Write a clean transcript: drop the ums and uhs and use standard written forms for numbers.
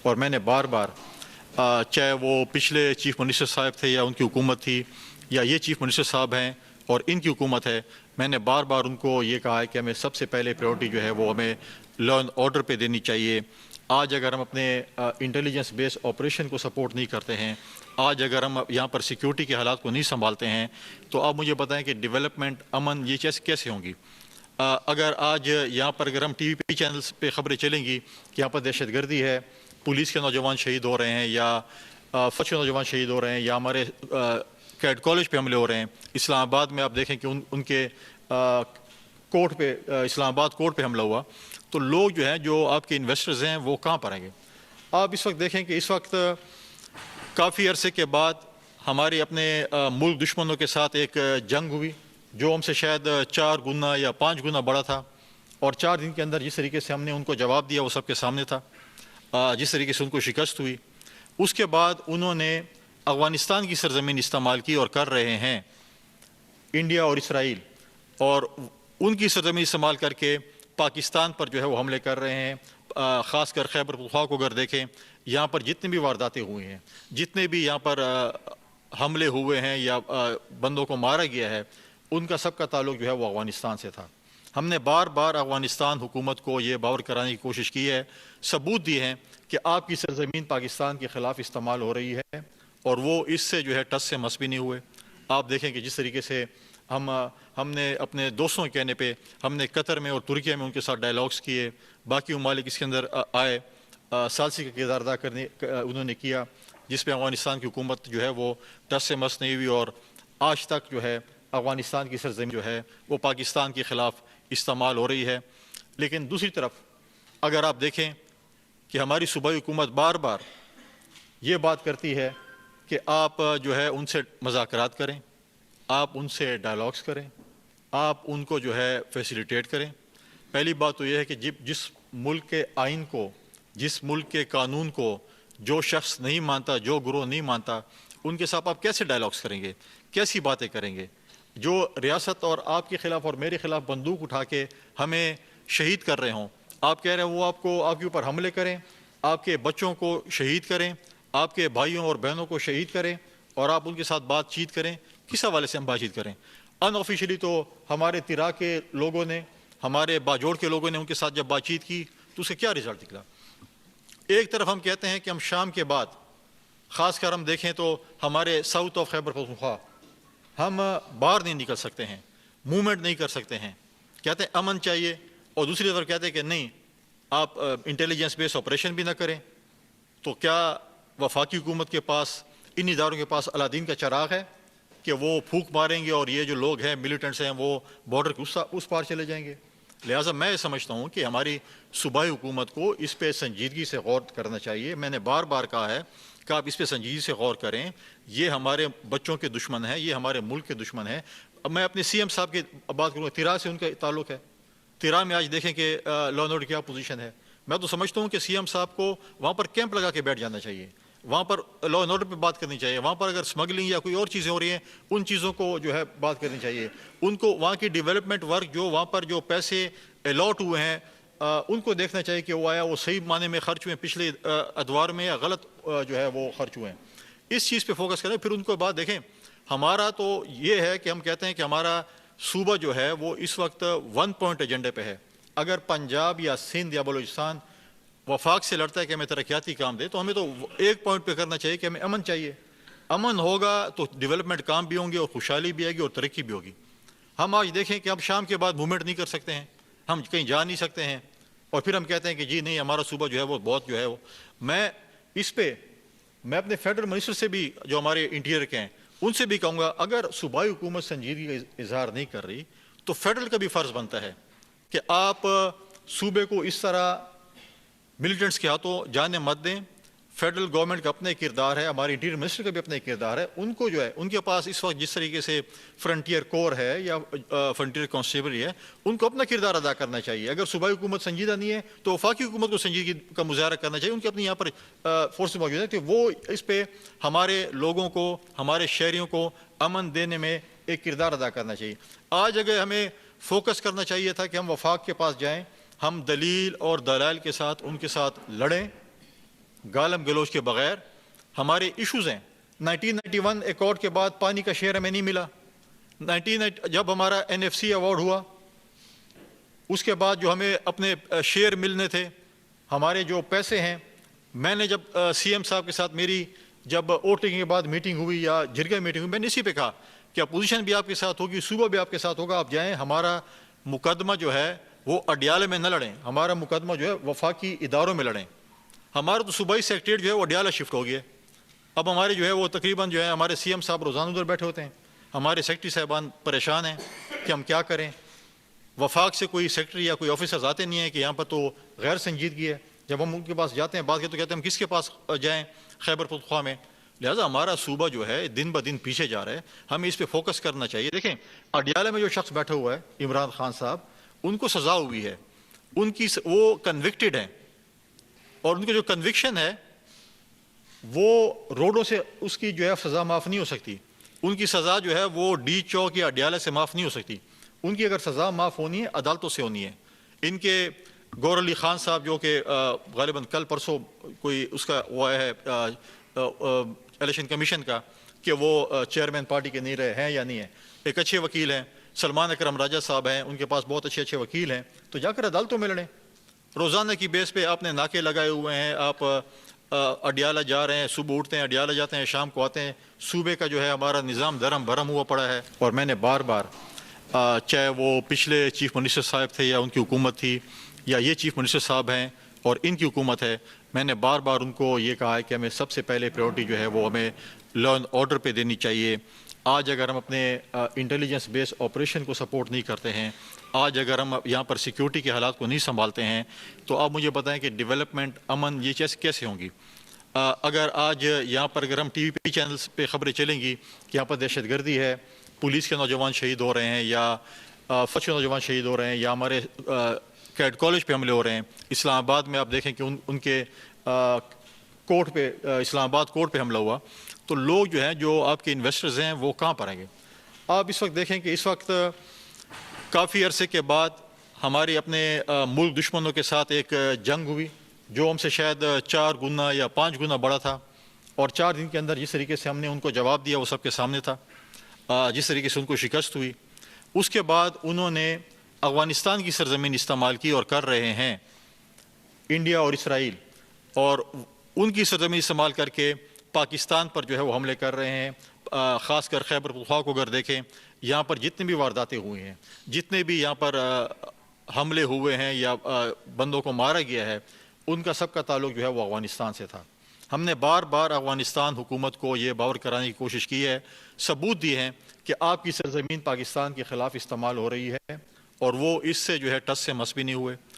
اور میں نے بار بار چاہے وہ پچھلے چیف منسٹر صاحب تھے یا ان کی حکومت تھی یا یہ چیف منسٹر صاحب ہیں اور ان کی حکومت ہے، میں نے بار بار ان کو یہ کہا ہے کہ ہمیں سب سے پہلے پریورٹی جو ہے وہ ہمیں لا اینڈ آرڈر پہ دینی چاہیے۔ آج اگر ہم اپنے انٹیلیجنس بیس آپریشن کو سپورٹ نہیں کرتے ہیں، آج اگر ہم یہاں پر سیکیورٹی کے حالات کو نہیں سنبھالتے ہیں، تو آپ مجھے بتائیں کہ ڈیولپمنٹ، امن، یہ چیز کیسے ہوں گی؟ اگر آج یہاں پر اگر ہم ٹی وی چینلز پہ خبریں چلیں گی کہ یہاں پر دہشت گردی ہے، پولیس کے نوجوان شہید ہو رہے ہیں یا فوج کے نوجوان شہید ہو رہے ہیں یا ہمارے کیڈ کالج پہ حملے ہو رہے ہیں، اسلام آباد میں آپ دیکھیں کہ ان کے کورٹ پہ، اسلام آباد کورٹ پہ حملہ ہوا، تو لوگ جو ہیں، جو آپ کے انویسٹرز ہیں، وہ کہاں پر آئیں گے؟ آپ اس وقت دیکھیں کہ اس وقت کافی عرصے کے بعد ہماری اپنے ملک دشمنوں کے ساتھ ایک جنگ ہوئی جو ہم سے شاید 4 گنا یا 5 گنا بڑا تھا، اور 4 دن کے اندر جس طریقے سے ہم نے ان کو جواب دیا وہ سب کے سامنے تھا، جس طریقے سے ان کو شکست ہوئی۔ اس کے بعد انہوں نے افغانستان کی سرزمین استعمال کی اور کر رہے ہیں، انڈیا اور اسرائیل، اور ان کی سرزمین استعمال کر کے پاکستان پر جو ہے وہ حملے کر رہے ہیں۔ خاص کر خیبر پختونخوا کو اگر دیکھیں، یہاں پر جتنے بھی وارداتیں ہوئی ہیں، جتنے بھی یہاں پر حملے ہوئے ہیں یا بندوں کو مارا گیا ہے، ان کا سب کا تعلق جو ہے وہ افغانستان سے تھا۔ ہم نے بار بار افغانستان حکومت کو یہ باور کرانے کی کوشش کی ہے، ثبوت دیے ہیں کہ آپ کی سرزمین پاکستان کے خلاف استعمال ہو رہی ہے، اور وہ اس سے جو ہے ٹس سے مس بھی نہیں ہوئے۔ آپ دیکھیں کہ جس طریقے سے ہم نے اپنے دوستوں کے کہنے پہ ہم نے قطر میں اور ترکیہ میں ان کے ساتھ ڈائلاگس کیے، باقی ممالک اس کے اندر آئے، ثالثی کا کردار ادا کرنے انہوں نے کیا، جس پہ افغانستان کی حکومت جو ہے وہ ٹس سے مس نہیں ہوئی، اور آج تک جو ہے افغانستان کی سرزمین جو ہے وہ پاکستان کے خلاف استعمال ہو رہی ہے۔ لیکن دوسری طرف اگر آپ دیکھیں کہ ہماری صوبائی حکومت بار بار یہ بات کرتی ہے کہ آپ جو ہے ان سے مذاکرات کریں، آپ ان سے ڈائلاگس کریں، آپ ان کو جو ہے فیسیلیٹیٹ کریں۔ پہلی بات تو یہ ہے کہ جس ملک کے آئین کو، جس ملک کے قانون کو جو شخص نہیں مانتا، جو گروہ نہیں مانتا، ان کے ساتھ آپ کیسے ڈائلاگس کریں گے، کیسی باتیں کریں گے؟ جو ریاست اور آپ کے خلاف اور میرے خلاف بندوق اٹھا کے ہمیں شہید کر رہے ہوں، آپ کہہ رہے ہیں وہ آپ کے اوپر حملے کریں، آپ کے بچوں کو شہید کریں، آپ کے بھائیوں اور بہنوں کو شہید کریں، اور آپ ان کے ساتھ بات چیت کریں۔ کس حوالے سے ہم بات چیت کریں؟ ان آفیشلی تو ہمارے تیرا کے لوگوں نے، ہمارے باجوڑ کے لوگوں نے ان کے ساتھ جب بات چیت کی تو اس کا کیا رزلٹ نکلا؟ ایک طرف ہم کہتے ہیں کہ ہم شام کے بعد، خاص کر ہم دیکھیں تو ہمارے ساؤتھ آف خیبر پختونخوا، ہم باہر نہیں نکل سکتے ہیں، موومنٹ نہیں کر سکتے ہیں، کہتے ہیں امن چاہیے، اور دوسری طرف کہتے ہیں کہ نہیں، آپ انٹیلیجنس بیس آپریشن بھی نہ کریں۔ تو کیا وفاقی حکومت کے پاس، ان اداروں کے پاس الادین کا چراغ ہے کہ وہ پھونک ماریں گے اور یہ جو لوگ ہیں، ملیٹنٹس ہیں، وہ بارڈر کے اس پار چلے جائیں گے؟ لہٰذا میں سمجھتا ہوں کہ ہماری صوبائی حکومت کو اس پہ سنجیدگی سے غور کرنا چاہیے۔ میں نے بار بار کہا ہے کہ آپ اس پہ سنجیدگی سے غور کریں، یہ ہمارے بچوں کے دشمن ہیں، یہ ہمارے ملک کے دشمن ہیں۔ اب میں اپنے سی ایم صاحب کی بات کروں، تیرا سے ان کا تعلق ہے، تیرا میں آج دیکھیں کہ لا اینڈ آرڈر کیا پوزیشن ہے۔ میں تو سمجھتا ہوں کہ سی ایم صاحب کو وہاں پر کیمپ لگا کے بیٹھ جانا چاہیے، وہاں پر لا اینڈ آرڈر پہ بات کرنی چاہیے، وہاں پر اگر اسمگلنگ یا کوئی اور چیزیں ہو رہی ہیں ان چیزوں کو جو ہے بات کرنی چاہیے، ان کو وہاں کی ڈیولپمنٹ ورک جو وہاں پر جو پیسے الاٹ ہوئے ہیں ان کو دیکھنا چاہیے کہ وہ آیا وہ صحیح معنی میں خرچ ہوئے ہیں پچھلے ادوار میں یا غلط جو ہے وہ خرچ ہوئے ہیں، اس چیز پہ فوکس کریں۔ پھر ان کو بات دیکھیں، ہمارا تو یہ ہے کہ ہم کہتے ہیں کہ ہمارا صوبہ جو ہے وہ اس وقت 1 پوائنٹ ایجنڈے پہ ہے۔ اگر پنجاب یا سندھ یا بلوچستان وفاق سے لڑتا ہے کہ ہمیں ترقیاتی کام دے، تو ہمیں تو 1 پوائنٹ پہ کرنا چاہیے کہ ہمیں امن چاہیے۔ امن ہوگا تو ڈیولپمنٹ کام بھی ہوں گے اور خوشحالی بھی آئے گی اور ترقی بھی ہوگی۔ ہم آج دیکھیں کہ اب شام کے بعد موومنٹ نہیں کر سکتے ہیں، ہم کہیں جا نہیں سکتے ہیں، اور پھر ہم کہتے ہیں کہ جی نہیں ہمارا صوبہ جو ہے وہ بہت جو ہے وہ۔ میں اس پہ اپنے فیڈرل منسٹر سے بھی، جو ہمارے انٹیریئر کے ہیں، ان سے بھی کہوں گا، اگر صوبائی حکومت سنجیدگی کا اظہار نہیں کر رہی تو فیڈرل کا بھی فرض بنتا ہے کہ آپ صوبے کو اس طرح ملیٹنٹس کے ہاتھوں جانے مت دیں۔ فیڈرل گورنمنٹ کا اپنا کردار ہے، ہمارے انٹیریئر منسٹر کا بھی اپنا کردار ہے، ان کو جو ہے ان کے پاس اس وقت جس طریقے سے فرنٹیئر کور ہے یا فرنٹیئر کانسٹیبلری ہے، ان کو اپنا کردار ادا کرنا چاہیے۔ اگر صوبائی حکومت سنجیدہ نہیں ہے تو وفاقی حکومت کو سنجیدگی کا مظاہرہ کرنا چاہیے، ان کی اپنی یہاں پر فورس موجود ہے کہ وہ اس پہ ہمارے لوگوں کو، ہمارے شہریوں کو امن دینے میں ایک کردار ادا کرنا چاہیے۔ آج اگر ہمیں فوکس کرنا چاہیے تھا کہ ہم وفاق کے پاس جائیں، ہم دلیل اور دلائل کے ساتھ ان کے ساتھ لڑیں، گالم گلوچ کے بغیر ہمارے ایشوز ہیں. 1991 ایکارڈ کے بعد پانی کا شیئر ہمیں نہیں ملا. جب ہمارا NFC ایوارڈ ہوا اس کے بعد جو ہمیں اپنے شیئر ملنے تھے، ہمارے جو پیسے ہیں، میں نے جب CM صاحب کے ساتھ میری جب ووٹنگ کے بعد میٹنگ ہوئی یا جرگہ میٹنگ ہوئی، میں نے اسی پہ کہا کہ اپوزیشن بھی آپ کے ساتھ ہوگی، صوبہ بھی آپ کے ساتھ ہوگا، آپ جائیں. ہمارا مقدمہ جو ہے وہ اڈیالہ میں نہ لڑیں، ہمارا مقدمہ جو ہے وفاقی اداروں میں لڑیں. ہمارا تو صوبائی سیکریٹریٹ جو ہے وہ اڈیالہ شفٹ ہو گیا. اب ہمارے جو ہے وہ تقریباً جو ہے ہمارے CM صاحب روزانہ ادھر بیٹھے ہوتے ہیں، ہمارے سیکرٹری صاحبان پریشان ہیں کہ ہم کیا کریں. وفاق سے کوئی سیکرٹری یا کوئی آفیسرز آتے نہیں ہیں کہ یہاں پر تو غیر سنجیدگی ہے. جب ہم ان کے پاس جاتے ہیں بات کرتے تو کہتے ہیں ہم کس کے پاس جائیں خیبر پختونخوا میں. لہٰذا ہمارا صوبہ جو ہے دن بدن پیچھے جا رہا ہے، ہمیں اس پہ فوکس کرنا چاہیے. دیکھیں اڈیالہ میں جو شخص بیٹھا ہوا ہے عمران خان صاحب، ان کو سزا ہوئی ہے، ان کی وہ کنوکٹڈ ہیں، اور ان کی جو کنوکشن ہے وہ روڈوں سے اس کی جو ہے سزا معاف نہیں ہو سکتی. ان کی سزا جو ہے وہ ڈی چوک یا اڈیالہ سے معاف نہیں ہو سکتی. ان کی اگر سزا معاف ہونی ہے عدالتوں سے ہونی ہے. ان کے گور علی خان صاحب جو کہ غالباً کل پرسوں کوئی اس کا وہ ہے الیکشن کمیشن کا کہ وہ چیئرمین پارٹی کے نہیں رہے ہیں یا نہیں ہیں، ایک اچھے وکیل ہیں. سلمان اکرم راجہ صاحب ہیں، ان کے پاس بہت اچھے وکیل ہیں، تو جا کر عدالتوں میں لڑیں. روزانہ کی بیس پہ آپ نے ناکے لگائے ہوئے ہیں، آپ اڈیالہ جا رہے ہیں، صبح اٹھتے ہیں اڈیالہ جاتے ہیں، شام کو آتے ہیں. صوبے کا جو ہے ہمارا نظام درم بھرم ہوا پڑا ہے. اور میں نے بار بار چاہے وہ پچھلے چیف منسٹر صاحب تھے یا ان کی حکومت تھی یا یہ چیف منسٹر صاحب ہیں اور ان کی حکومت ہے، میں نے بار بار ان کو یہ کہا ہے کہ ہمیں سب سے پہلے پریورٹی جو ہے وہ ہمیں لا اینڈ آرڈر پہ دینی چاہیے. آج اگر ہم اپنے انٹیلیجنس بیس آپریشن کو سپورٹ نہیں کرتے ہیں، آج اگر ہم یہاں پر سیکیورٹی کے حالات کو نہیں سنبھالتے ہیں، تو آپ مجھے بتائیں کہ ڈیولپمنٹ، امن، یہ چیز کیسے ہوں گی. اگر آج یہاں پر اگر ہم ٹی وی چینلز پہ خبریں چلیں گی کہ یہاں پر دہشت گردی ہے، پولیس کے نوجوان شہید ہو رہے ہیں یا فوج کے نوجوان شہید ہو رہے ہیں، یا ہمارے کیڈ کالج پہ حملے ہو رہے ہیں، اسلام آباد میں آپ دیکھیں کہ ان کے کورٹ پہ، اسلام آباد کورٹ پہ حملہ ہوا، تو لوگ جو ہیں جو آپ کے انویسٹرز ہیں وہ کہاں پر آئیں گے. آپ اس وقت دیکھیں کہ اس وقت کافی عرصے کے بعد ہماری اپنے ملک دشمنوں کے ساتھ ایک جنگ ہوئی جو ہم سے شاید 4 گنا یا 5 گنا بڑا تھا، اور 4 دن کے اندر جس طریقے سے ہم نے ان کو جواب دیا وہ سب کے سامنے تھا، جس طریقے سے ان کو شکست ہوئی. اس کے بعد انہوں نے افغانستان کی سرزمین استعمال کی اور کر رہے ہیں انڈیا اور اسرائیل، اور ان کی سرزمین استعمال کر کے پاکستان پر جو ہے وہ حملے کر رہے ہیں. خاص کر خیبر پختونخوا کو اگر دیکھیں، یہاں پر جتنے بھی وارداتیں ہوئی ہیں، جتنے بھی یہاں پر حملے ہوئے ہیں یا بندوں کو مارا گیا ہے، ان کا سب کا تعلق جو ہے وہ افغانستان سے تھا. ہم نے بار بار افغانستان حکومت کو یہ باور کرانے کی کوشش کی ہے، ثبوت دیے ہیں کہ آپ کی سرزمین پاکستان کے خلاف استعمال ہو رہی ہے، اور وہ اس سے جو ہے ٹس سے مس بھی نہیں ہوئے.